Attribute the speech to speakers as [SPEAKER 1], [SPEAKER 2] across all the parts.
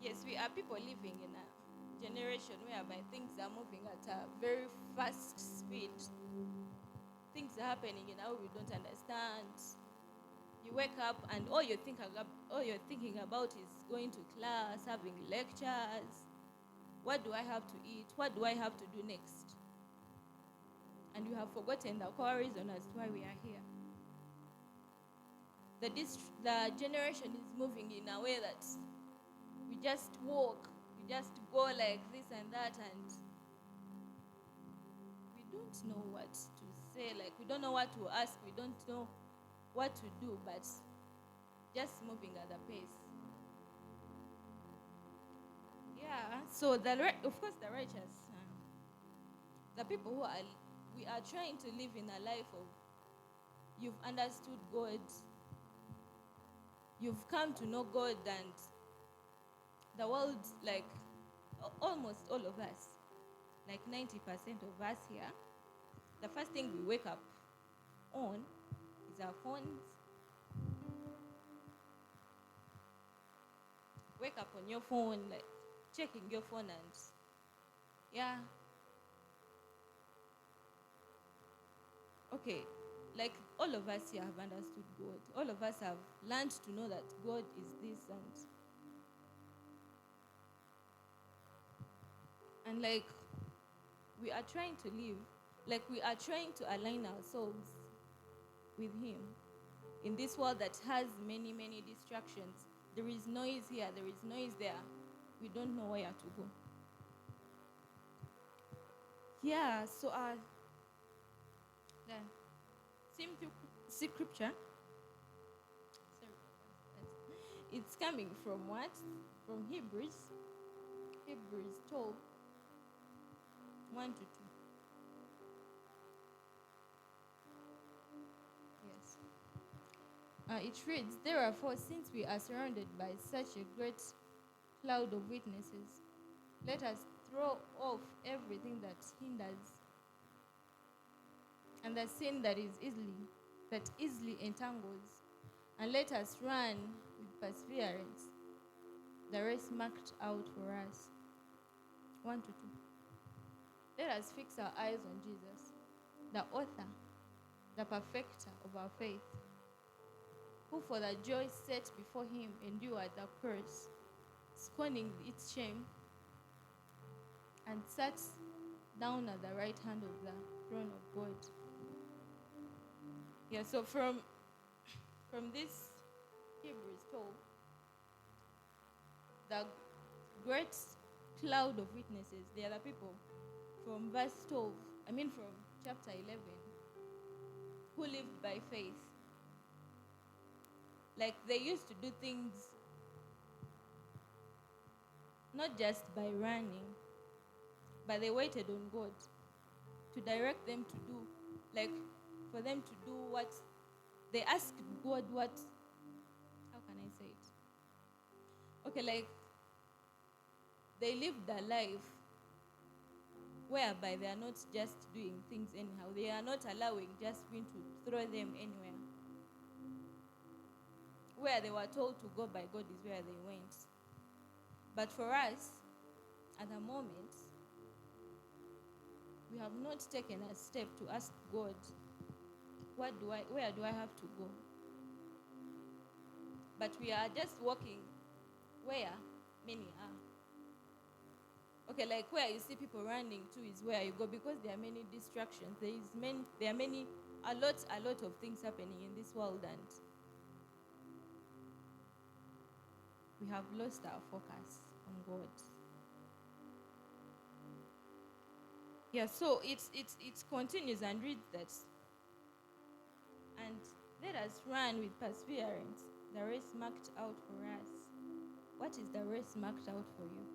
[SPEAKER 1] Yes, we are people living in a generation whereby things are moving at a very fast speed. Things are happening in a way we don't understand. You wake up and all you're thinking about is going to class, having lectures. What do I have to eat? What do I have to do next? And you have forgotten the core reason as to why we are here. The generation is moving in a way that we just walk, we just go like this and that, and we don't know what to say. Like, we don't know what to ask, we don't know what to do, but just moving at a pace. Yeah, so of course the righteous, the people we are trying to live in a life of, you've understood God, you've come to know God, and the world, like almost all of us, like 90% of us here, the first thing we wake up on is our phones. Wake up on your phone, like checking your phone, and yeah. Okay, like all of us here have understood God. All of us have learned to know that God is this, and like we are trying to live, like we are trying to align ourselves with Him in this world that has many, many distractions. There is noise here, there is noise there. We don't know where to go. Yeah, so the scripture, it's coming from what? From Hebrews 12, 1 to 2. Yes. It reads, "Therefore, since we are surrounded by such a great cloud of witnesses, let us throw off everything that hinders and the sin that easily entangles, and let us run with perseverance the race marked out for us." 1 to 2. Let us fix our eyes on Jesus, the author, the perfecter of our faith, who for the joy set before him endured the cross, scorning its shame, and sat down at the right hand of the throne of God. Yeah, so from this Hebrews 12, the great cloud of witnesses, they are the people from verse 12, from chapter 11, who lived by faith. Like, they used to do things not just by running, but they waited on God to direct them to do, like, for them to do what they asked God. How can I say it? Okay, like, they lived a life whereby they are not just doing things anyhow. They are not allowing just wind to throw them anywhere. Where they were told to go by God is where they went. But for us, at the moment, we have not taken a step to ask God, where do I have to go? But we are just walking where many are. Okay, like where you see people running to is where you go, because there are many distractions. There are a lot of things happening in this world, and we have lost our focus on God. Yeah, so it continues and reads that, and let us run with perseverance the race marked out for us. What is the race marked out for you?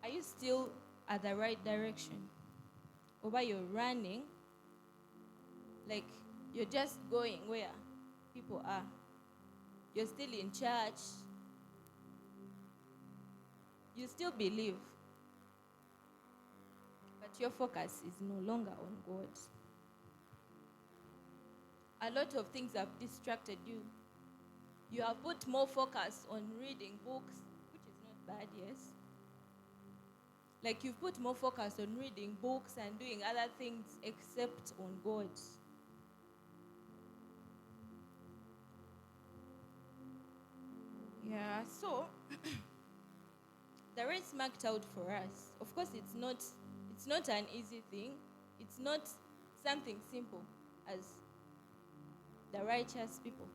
[SPEAKER 1] Are you still at the right direction? Or while you're running, like you're just going where people are? You're still in church. You still believe. But your focus is no longer on God. A lot of things have distracted you. You have put more focus on reading books, which is not bad, yes. Like you've put more focus on reading books and doing other things except on God. Yeah, so the race marked out for us. Of course, it's not an easy thing. It's not something simple as the righteous people.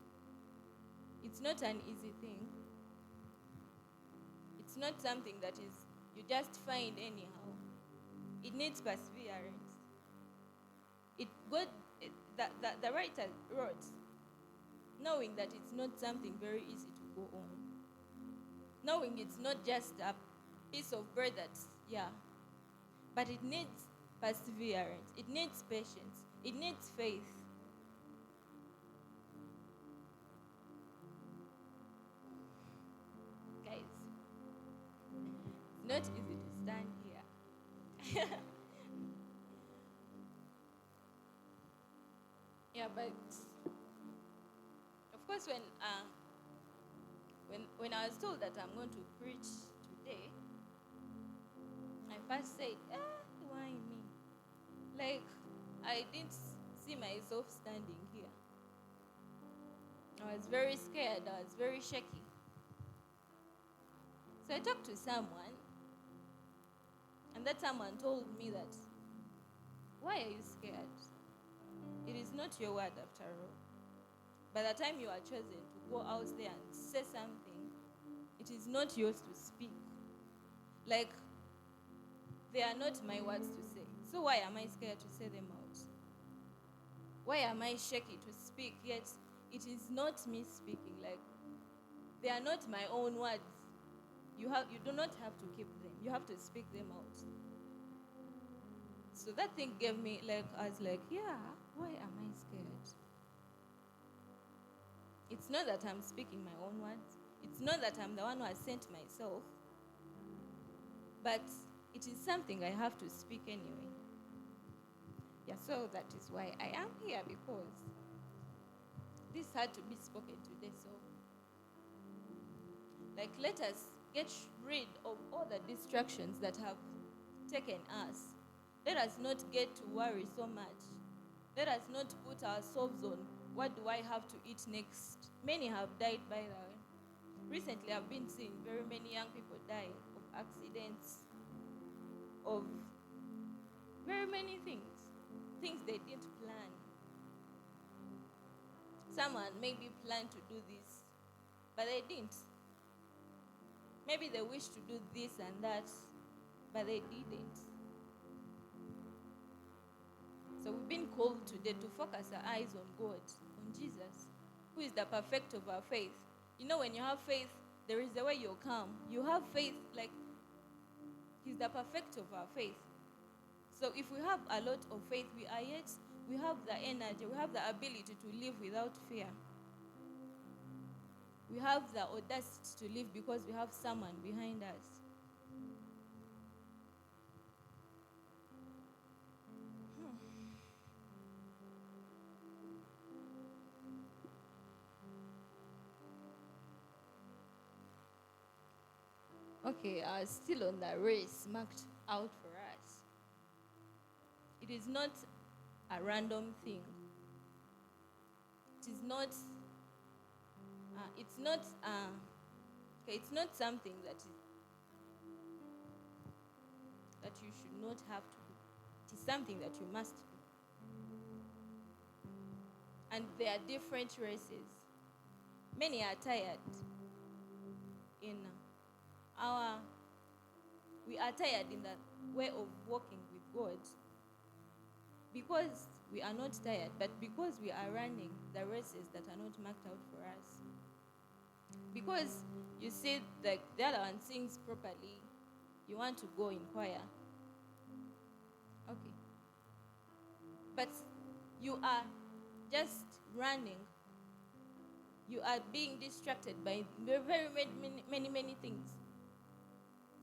[SPEAKER 1] It's not an easy thing. It's not something that is you just find anyhow. It needs perseverance. The writer wrote, knowing that it's not something very easy to go on. Knowing it's not just a piece of bread but it needs perseverance. It needs patience. It needs faith. Guys, it's not easy to stand here. Yeah, but of course when I was told that I'm going to preach today, I first said, why me? Like, I didn't see myself standing here. I was very scared. I was very shaky. So I talked to someone, and that someone told me that, why are you scared? It is not your word after all. By the time you are chosen to go out there and say something, it is not yours to speak. Like, they are not my words to say. So why am I scared to say them out? Why am I shaky to speak, yet it is not me speaking? Like, they are not my own words. You do not have to keep them. You have to speak them out. So that thing gave me, I was like, yeah, why am I scared? It's not that I'm speaking my own words. It's not that I'm the one who has sent myself. But it is something I have to speak anyway. Yeah, so that is why I am here, because this had to be spoken today. So, let us get rid of all the distractions that have taken us. Let us not get to worry so much. Let us not put ourselves on, what do I have to eat next? Many have died, by the way. Recently, I've been seeing very many young people die of accidents, of very many things they didn't plan. Someone maybe planned to do this, but they didn't. Maybe they wished to do this and that, but they didn't. So we've been called today to focus our eyes on God, on Jesus, who is the perfect of our faith. You know, when you have faith, there is a way you'll come. You have faith, He's the perfect of our faith. So if we have a lot of faith, we have the energy, we have the ability to live without fear. We have the audacity to live because we have someone behind us. Okay, still on the race marked out for us. It is not a random thing. It is not. It's not something that you should not have to do. It is something that you must do. And there are different races. Many are tired. We are tired in the way of walking with God, because we are not tired, but because we are running the races that are not marked out for us. Because you see, the other one sings properly, you want to go in choir. Okay. But you are just running. You are being distracted by very many things.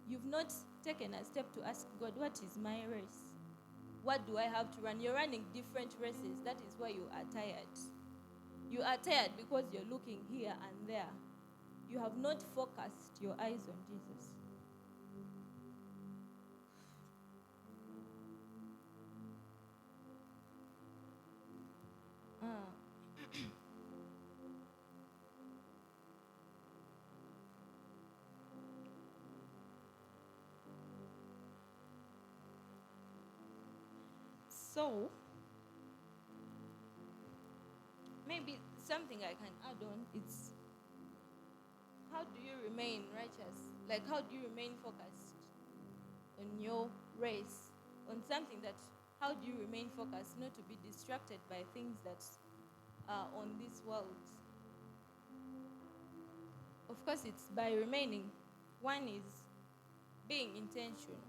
[SPEAKER 1] You've not taken a step to ask God, what is my race? What do I have to run? You're running different races. That is why you are tired. You are tired because you're looking here and there. You have not focused your eyes on Jesus. So, maybe something I can add on is, how do you remain righteous? Like, how do you remain focused on your race, on something that, how do you remain focused, not to be distracted by things that are on this world? Of course, it's by remaining. One is being intentional,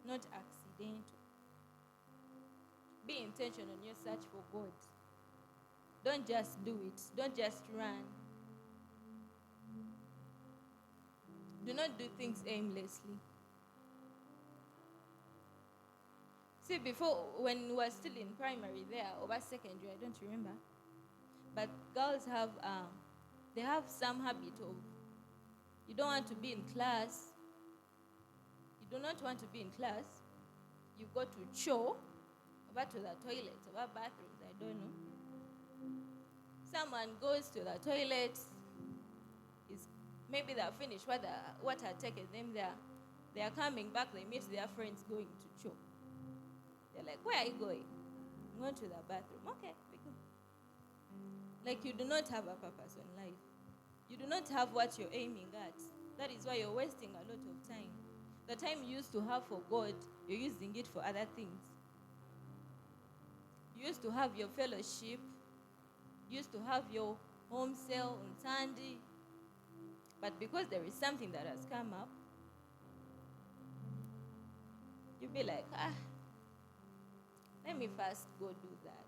[SPEAKER 1] not accidental. Be intentional on your search for God. Don't just do it. Don't just run. Do not do things aimlessly. See, before, when we were still in primary there, or secondary, I don't remember, but girls have, they have some habit of, you don't want to be in class. You do not want to be in class. You go to chore, over to the toilet, over bathrooms, I don't know. Someone goes to the toilet, maybe they're finished what had taken them there. They are coming back, they meet their friends going to chore. They're like, where are you going? I'm going to the bathroom. Okay, we go. Like, you do not have a purpose in life. You do not have what you're aiming at. That is why you're wasting a lot of time. The time you used to have for God, you're using it for other things. You used to have your fellowship. You used to have your home sale on Sunday. But because there is something that has come up, you'll be like, let me first go do that.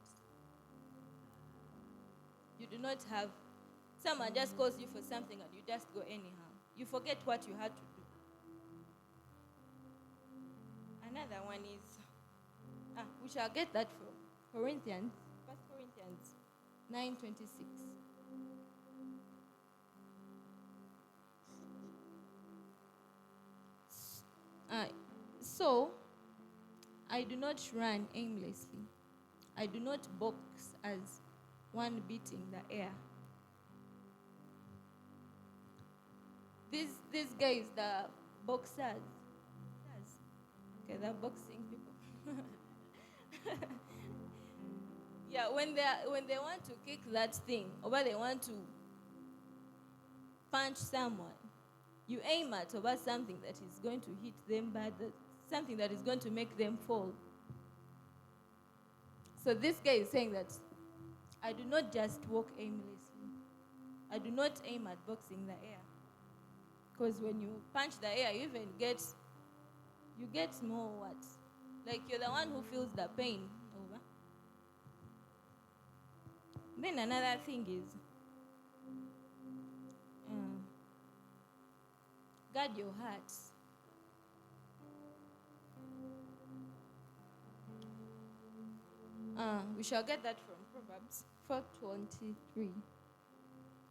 [SPEAKER 1] You do not have, someone just calls you for something and you just go anyhow. You forget what you had to do. Another one is, we shall get that from Corinthians, 1 Corinthians 9:26. So, I do not run aimlessly. I do not box as one beating the air. These guys, the boxers. Okay, they're boxing people. Yeah, when they want to kick that thing, or when they want to punch someone, you aim at over something that is going to hit them bad, something that is going to make them fall. So this guy is saying that I do not just walk aimlessly. I do not aim at boxing the air. Because when you punch the air, you get more what? Like, you're the one who feels the pain over. Then another thing is, guard your heart. We shall get that from Proverbs 4:23.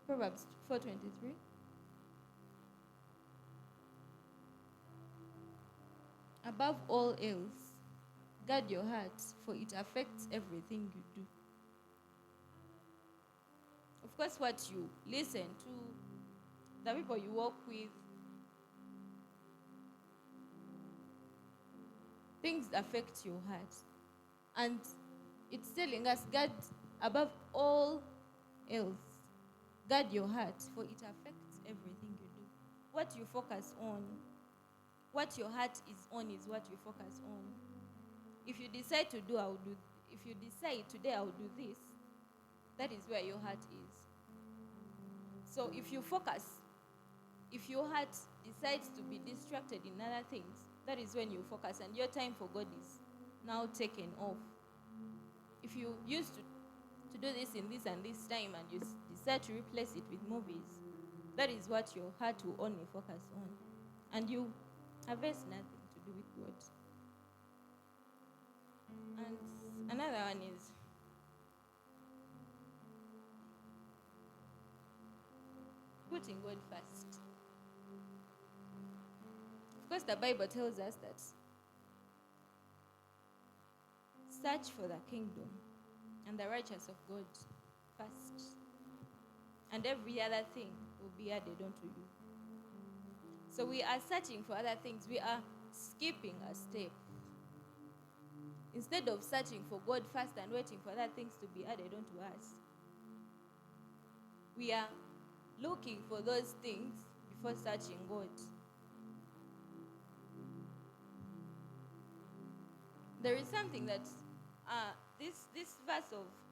[SPEAKER 1] Proverbs 4:23. Above all else, guard your heart, for it affects everything you do. Of course, what you listen to, the people you work with, things affect your heart. And it's telling us, guard above all else, guard your heart, for it affects everything you do. What you focus on, what your heart is on is what you focus on. If you decide to do, if you decide today I'll do this, that is where your heart is. So if you focus, if your heart decides to be distracted in other things, that is when you focus, and your time for God is now taken off. If you used to do this in this and this time, and you decide to replace it with movies, that is what your heart will only focus on. And you harvest nothing to do with God. And another one is, Putting God first. Of course, the Bible tells us that search for the kingdom and the righteousness of God first, and every other thing will be added unto you. So we are searching for other things. We are skipping a step. Instead of searching for God first and waiting for other things to be added unto us, we are looking for those things before searching God. There is something that this verse of